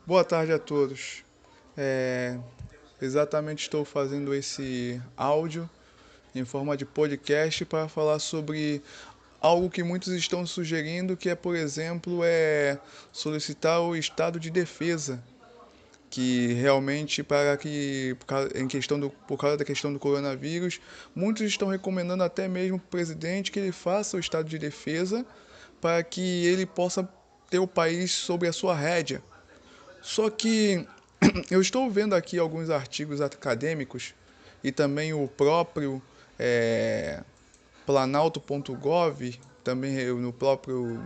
Boa tarde a todos. É, Exatamente estou fazendo esse áudio em forma de podcast para falar sobre algo que muitos estão sugerindo, que é, por exemplo, solicitar o estado de defesa, que realmente por causa da questão do coronavírus, muitos estão recomendando até mesmo para o presidente que ele faça o estado de defesa para que ele possa ter o país sob a sua rédea. Só que eu estou vendo aqui alguns artigos acadêmicos e também o próprio é, planalto.gov, também no próprio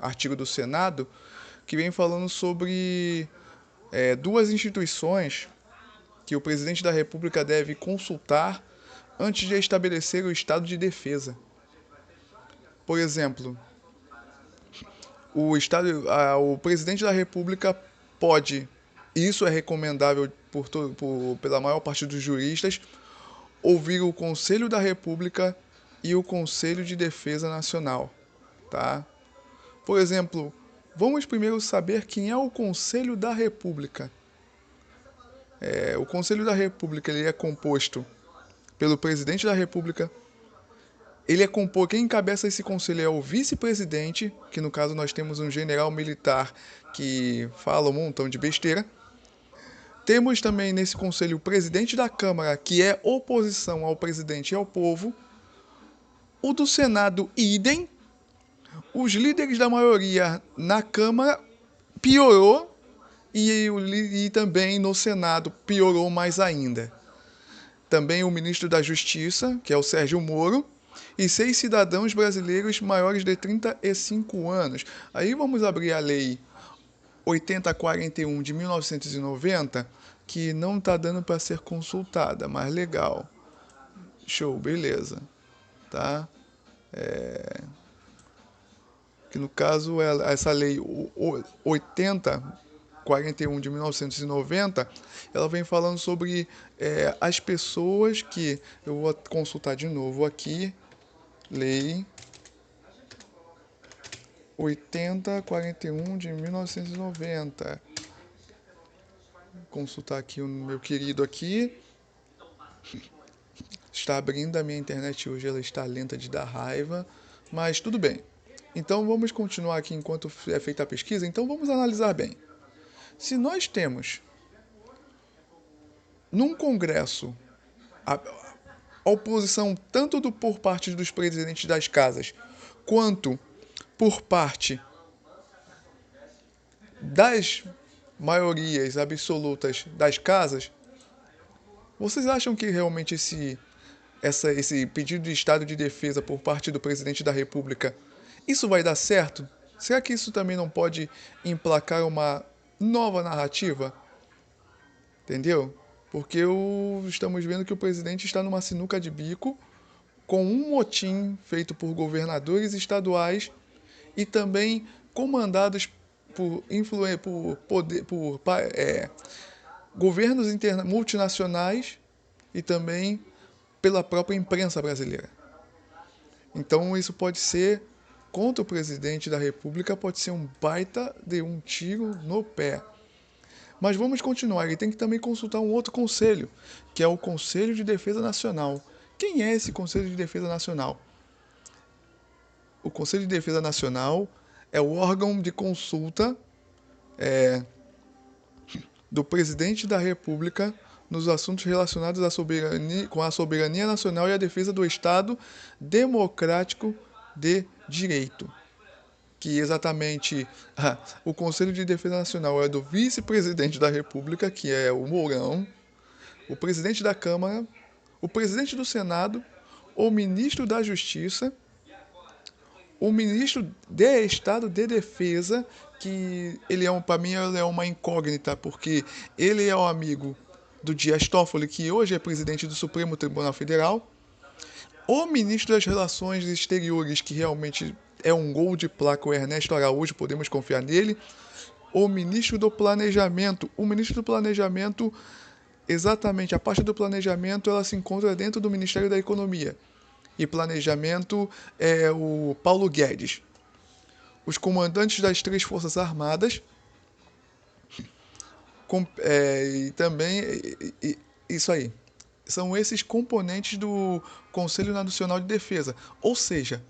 artigo do Senado, que vem falando sobre duas instituições que o presidente da República deve consultar antes de estabelecer o estado de defesa. Por exemplo, o presidente da República pode, e isso é recomendável pela maior parte dos juristas, ouvir o Conselho da República e o Conselho de Defesa Nacional, tá? Por exemplo, vamos primeiro saber quem é o Conselho da República. O Conselho da República ele é composto pelo presidente da República. Quem encabeça esse conselho é o vice-presidente, que no caso nós temos um general militar que fala um montão de besteira. Temos também nesse conselho o presidente da Câmara, que é oposição ao presidente e ao povo. O do Senado, idem. Os líderes da maioria na Câmara piorou e também no Senado piorou mais ainda. Também o ministro da Justiça, que é o Sérgio Moro, e 6 cidadãos brasileiros maiores de 35 anos. Aí vamos abrir a lei 8041 de 1990, que não está dando para ser consultada, mas legal. Show, beleza. Tá? Que no caso essa lei 8041 de 1990, ela vem falando sobre as pessoas que eu vou consultar de novo aqui, lei 8041 de 1990. Consultar aqui o meu querido aqui. Está abrindo a minha internet hoje, ela está lenta de dar raiva, mas tudo bem. Então vamos continuar aqui enquanto é feita a pesquisa. Então vamos analisar bem. Se nós temos num Congresso a oposição tanto por parte dos presidentes das casas quanto por parte das maiorias absolutas das casas, vocês acham que realmente esse pedido de estado de defesa por parte do presidente da República, isso vai dar certo? Será que isso também não pode emplacar uma nova narrativa? Entendeu? Porque estamos vendo que o presidente está numa sinuca de bico com um motim feito por governadores estaduais e também comandados por governos multinacionais e também pela própria imprensa brasileira. Então isso pode ser, contra o presidente da República, pode ser um baita de um tiro no pé. Mas vamos continuar, ele tem que também consultar um outro conselho, que é o Conselho de Defesa Nacional. Quem é esse Conselho de Defesa Nacional? O Conselho de Defesa Nacional é o órgão de consulta do presidente da República nos assuntos relacionados com a soberania nacional e a defesa do Estado democrático de direito. Que exatamente o Conselho de Defesa Nacional é do vice-presidente da República, que é o Mourão, o presidente da Câmara, o presidente do Senado, o ministro da Justiça, o ministro de Estado de Defesa, que para mim ele é uma incógnita, porque ele é o amigo do Dias Toffoli, que hoje é presidente do Supremo Tribunal Federal, o ministro das Relações Exteriores, que realmente é um gol de placa, o Ernesto Araújo, podemos confiar nele, o ministro do Planejamento. O ministro do Planejamento, exatamente, a parte do planejamento, ela se encontra dentro do Ministério da Economia. E planejamento é o Paulo Guedes. Os comandantes das 3 Forças Armadas, E também, isso aí, são esses componentes do Conselho Nacional de Defesa. Ou seja,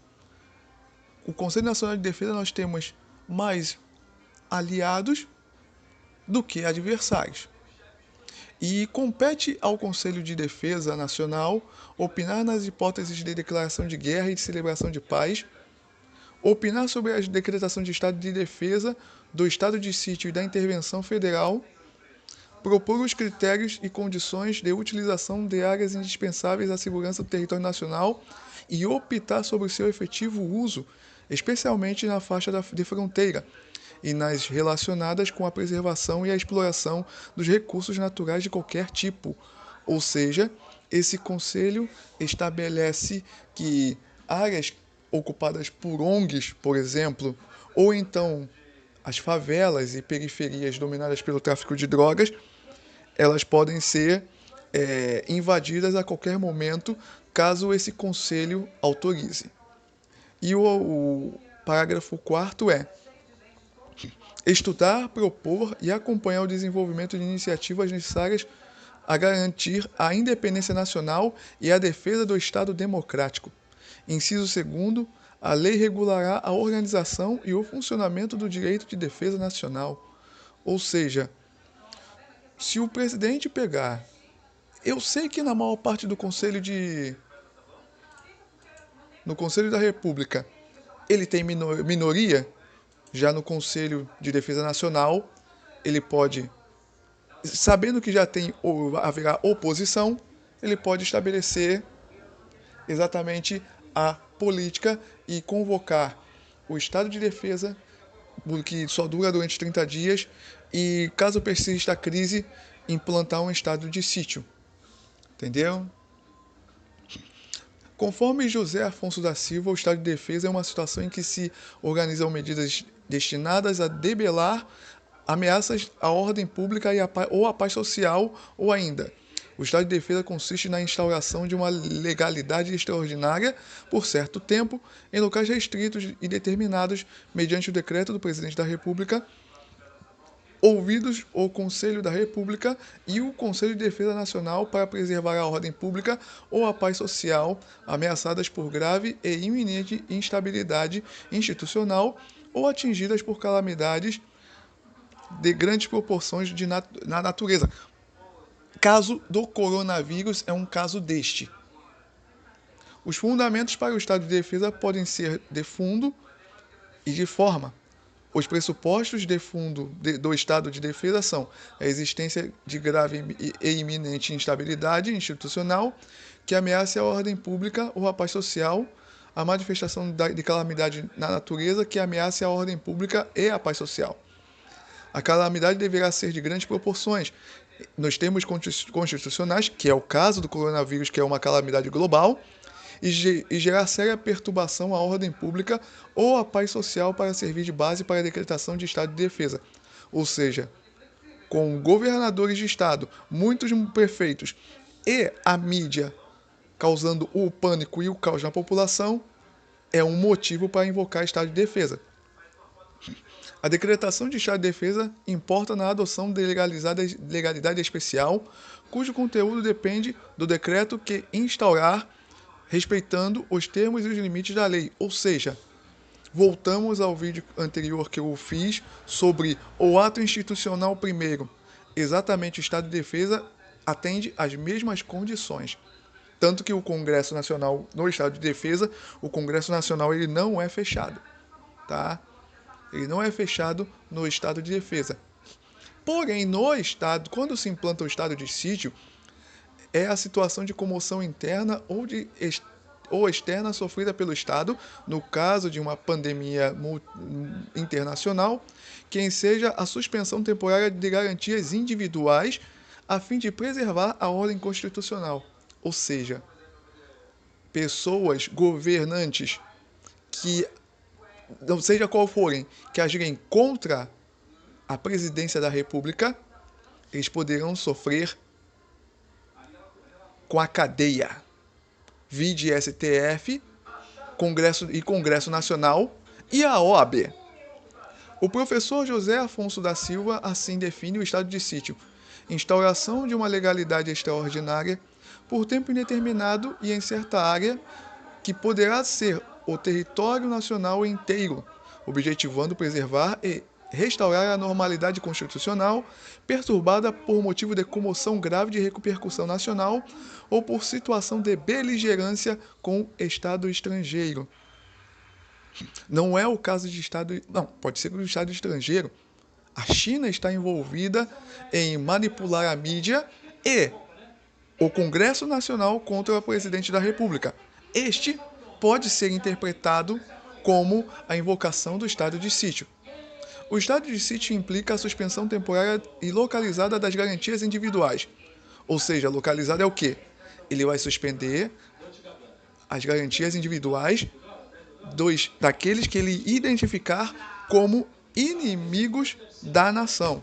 o Conselho Nacional de Defesa nós temos mais aliados do que adversários. E compete ao Conselho de Defesa Nacional opinar nas hipóteses de declaração de guerra e de celebração de paz, opinar sobre a decretação de estado de defesa, do estado de sítio e da intervenção federal, propor os critérios e condições de utilização de áreas indispensáveis à segurança do território nacional e optar sobre o seu efetivo uso, especialmente na faixa de fronteira e nas relacionadas com a preservação e a exploração dos recursos naturais de qualquer tipo. Ou seja, esse conselho estabelece que áreas ocupadas por ONGs, por exemplo, ou então as favelas e periferias dominadas pelo tráfico de drogas, elas podem ser invadidas a qualquer momento, caso esse conselho autorize. E o parágrafo 4º é: estudar, propor e acompanhar o desenvolvimento de iniciativas necessárias a garantir a independência nacional e a defesa do Estado democrático. Inciso 2º, a lei regulará a organização e o funcionamento do direito de defesa nacional. Ou seja, se o presidente pegar... Eu sei que na maior parte do no Conselho da República, ele tem minoria. Já no Conselho de Defesa Nacional, ele pode, sabendo que já haverá oposição, ele pode estabelecer exatamente a política e convocar o estado de defesa, que só dura durante 30 dias, e caso persista a crise, implantar um estado de sítio. Entendeu? Conforme José Afonso da Silva, o estado de defesa é uma situação em que se organizam medidas destinadas a debelar ameaças à ordem pública ou à paz social, ou ainda, o estado de defesa consiste na instauração de uma legalidade extraordinária por certo tempo, em locais restritos e determinados mediante o decreto do presidente da República, ouvidos o Conselho da República e o Conselho de Defesa Nacional para preservar a ordem pública ou a paz social ameaçadas por grave e iminente instabilidade institucional ou atingidas por calamidades de grandes proporções na natureza. Caso do coronavírus é um caso deste. Os fundamentos para o estado de defesa podem ser de fundo e de forma. Os pressupostos de fundo do estado de defesa são a existência de grave e iminente instabilidade institucional que ameace a ordem pública ou a paz social, a manifestação de calamidade na natureza que ameace a ordem pública e a paz social. A calamidade deverá ser de grandes proporções, nos termos constitucionais, que é o caso do coronavírus, que é uma calamidade global, e gerar séria perturbação à ordem pública ou à paz social para servir de base para a decretação de estado de defesa. Ou seja, com governadores de estado, muitos prefeitos e a mídia causando o pânico e o caos na população, é um motivo para invocar estado de defesa. A decretação de estado de defesa importa na adoção de legalidade especial, cujo conteúdo depende do decreto que instaurar, respeitando os termos e os limites da lei. Ou seja, voltamos ao vídeo anterior que eu fiz sobre o ato institucional primeiro. Exatamente, o estado de defesa atende às mesmas condições. Tanto que o Congresso Nacional, no estado de defesa, o Congresso Nacional ele não é fechado. Tá? Ele não é fechado no estado de defesa. Porém, no estado, quando se implanta o estado de sítio, é a situação de comoção interna ou externa sofrida pelo Estado, no caso de uma pandemia internacional, que enseja a suspensão temporária de garantias individuais a fim de preservar a ordem constitucional. Ou seja, pessoas, governantes, que, não seja qual forem, que agirem contra a presidência da República, eles poderão sofrer com a cadeia. Vide STF, Congresso Nacional e a OAB. O professor José Afonso da Silva assim define o estado de sítio: instauração de uma legalidade extraordinária por tempo indeterminado e em certa área que poderá ser o território nacional inteiro, objetivando preservar e restaurar a normalidade constitucional perturbada por motivo de comoção grave de repercussão nacional ou por situação de beligerância com Estado estrangeiro. Não é o caso de Estado... Não, pode ser do Estado estrangeiro. A China está envolvida em manipular a mídia e o Congresso Nacional contra o presidente da República. Este pode ser interpretado como a invocação do estado de sítio. O estado de sítio implica a suspensão temporária e localizada das garantias individuais. Ou seja, localizada é o quê? Ele vai suspender as garantias individuais daqueles que ele identificar como inimigos da nação.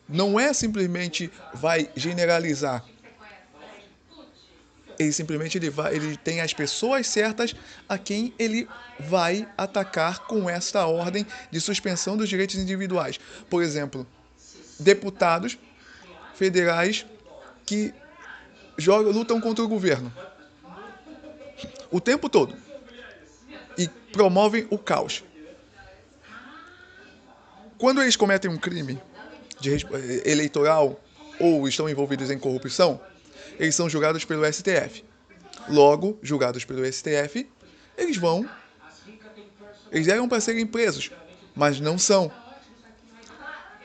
Não é simplesmente vai generalizar. Ele simplesmente ele tem as pessoas certas a quem ele vai atacar com esta ordem de suspensão dos direitos individuais. Por exemplo, deputados federais que lutam contra o governo o tempo todo e promovem o caos. Quando eles cometem um crime eleitoral ou estão envolvidos em corrupção, eles são julgados pelo STF. Logo, julgados pelo STF, eles eram para serem presos, mas não são.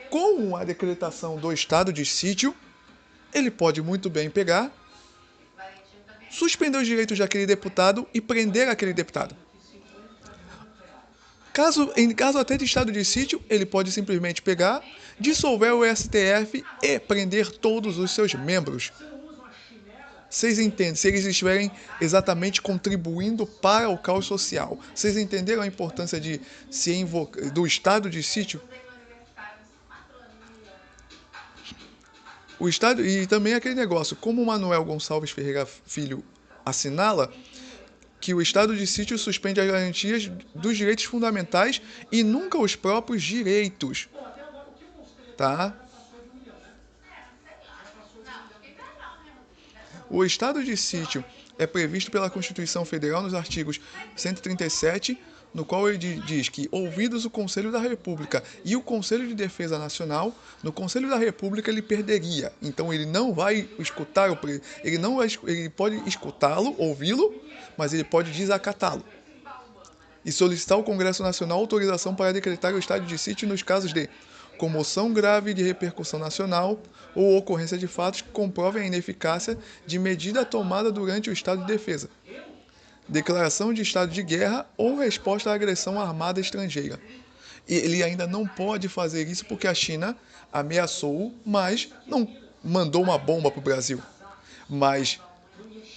Com a decretação do estado de sítio, ele pode muito bem pegar, suspender os direitos daquele deputado e prender aquele deputado. Em caso até de estado de sítio, ele pode simplesmente pegar, dissolver o STF e prender todos os seus membros. Vocês entendem? Se eles estiverem exatamente contribuindo para o caos social. Vocês entenderam a importância de do estado de sítio? O estado e também aquele negócio, como o Manuel Gonçalves Ferreira Filho assinala, que o estado de sítio suspende as garantias dos direitos fundamentais e nunca os próprios direitos. Tá? O estado de sítio é previsto pela Constituição Federal nos artigos 137, no qual ele diz que, ouvidos o Conselho da República e o Conselho de Defesa Nacional, no Conselho da República ele perderia. Então ele não vai escutar, ele pode escutá-lo, ouvi-lo, mas ele pode desacatá-lo. E solicitar ao Congresso Nacional autorização para decretar o estado de sítio nos casos de comoção grave de repercussão nacional ou ocorrência de fatos que comprovem a ineficácia de medida tomada durante o estado de defesa, declaração de estado de guerra ou resposta à agressão armada estrangeira. E ele ainda não pode fazer isso porque a China ameaçou, mas não mandou uma bomba para o Brasil. Mas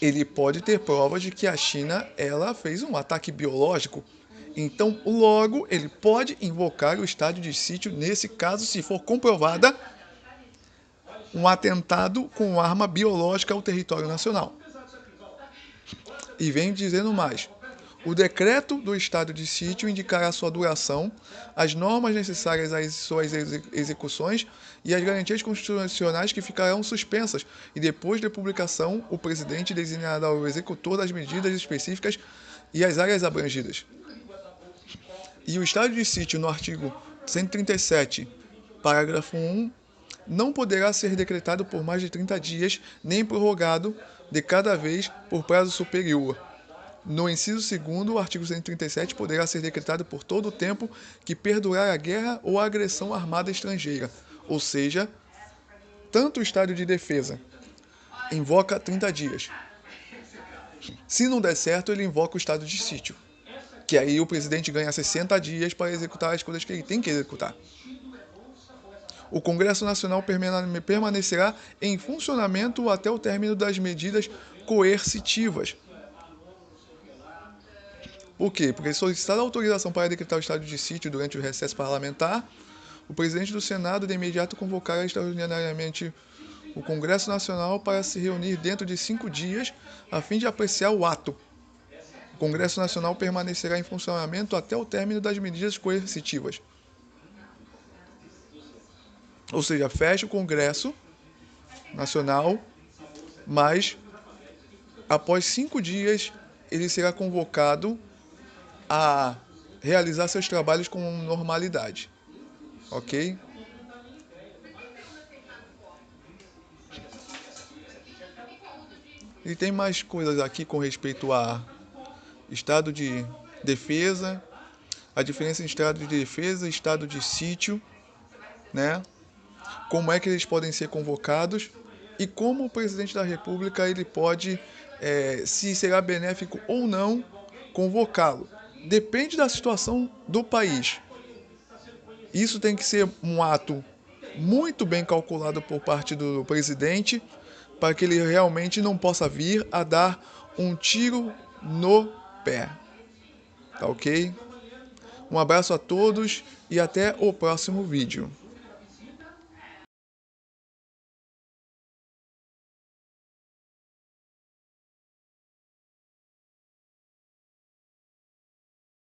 ele pode ter provas de que a China ela fez um ataque biológico. Então, logo, ele pode invocar o estado de sítio nesse caso, se for comprovada um atentado com arma biológica ao território nacional. E vem dizendo mais. O decreto do estado de sítio indicará sua duração, as normas necessárias às suas execuções e as garantias constitucionais que ficarão suspensas, e depois da publicação, o presidente designará o executor das medidas específicas e as áreas abrangidas. E o estado de sítio, no artigo 137, parágrafo 1, não poderá ser decretado por mais de 30 dias, nem prorrogado de cada vez por prazo superior. No inciso 2º, o artigo 137 poderá ser decretado por todo o tempo que perdurar a guerra ou a agressão armada estrangeira, ou seja, tanto o estado de defesa invoca 30 dias. Se não der certo, ele invoca o estado de sítio, que aí o presidente ganha 60 dias para executar as coisas que ele tem que executar. O Congresso Nacional permanecerá em funcionamento até o término das medidas coercitivas. Por quê? Porque solicitada autorização para decretar o estado de sítio durante o recesso parlamentar, o presidente do Senado de imediato convocará extraordinariamente o Congresso Nacional para se reunir dentro de 5 dias, a fim de apreciar o ato. O Congresso Nacional permanecerá em funcionamento até o término das medidas coercitivas. Ou seja, fecha o Congresso Nacional, mas após 5 dias ele será convocado a realizar seus trabalhos com normalidade. Ok? E tem mais coisas aqui com respeito a estado de defesa, a diferença entre estado de defesa e estado de sítio, né? Como é que eles podem ser convocados e como o presidente da República ele pode, se será benéfico ou não, convocá-lo. Depende da situação do país. Isso tem que ser um ato muito bem calculado por parte do presidente para que ele realmente não possa vir a dar um tiro no pé. Tá ok? Um abraço a todos e até o próximo vídeo.